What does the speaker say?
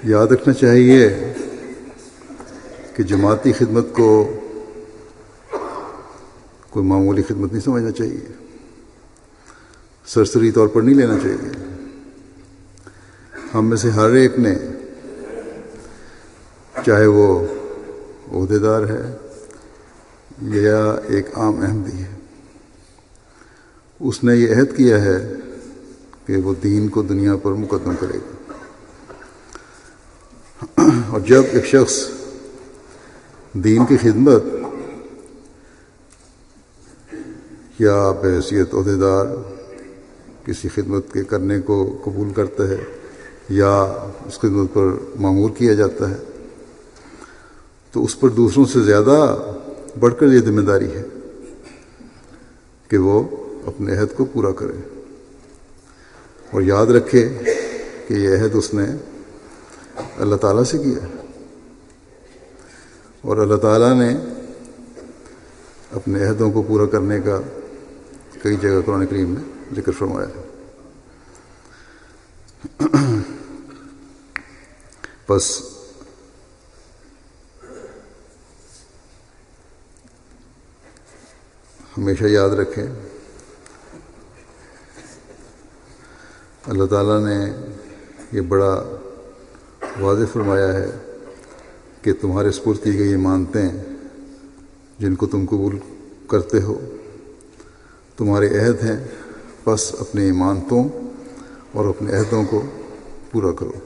یاد رکھنا چاہیے کہ جماعتی خدمت کو کوئی معمولی خدمت نہیں سمجھنا چاہیے، سرسری طور پر نہیں لینا چاہیے۔ ہم میں سے ہر ایک نے، چاہے وہ عہدے دار ہے یا ایک عام احمدی ہے، اس نے یہ عہد کیا ہے کہ وہ دین کو دنیا پر مقدم کرے گا۔ اور جب ایک شخص دین کی خدمت یا بحیثیت عہدے دار کسی خدمت کے کرنے کو قبول کرتا ہے یا اس خدمت پر مامور کیا جاتا ہے، تو اس پر دوسروں سے زیادہ بڑھ کر یہ ذمہ داری ہے کہ وہ اپنے عہد کو پورا کرے، اور یاد رکھے کہ یہ عہد اس نے اللہ تعالیٰ سے کیا ہے، اور اللہ تعالیٰ نے اپنے عہدوں کو پورا کرنے کا کئی جگہ قرآن کریم میں ذکر فرمایا ہے۔ بس ہمیشہ یاد رکھیں، اللہ تعالیٰ نے یہ بڑا واضح فرمایا ہے کہ تمہارے سپرد کی گئی امانتیں جن کو تم قبول کرتے ہو تمہارے عہد ہیں، بس اپنی امانتوں اور اپنے عہدوں کو پورا کرو۔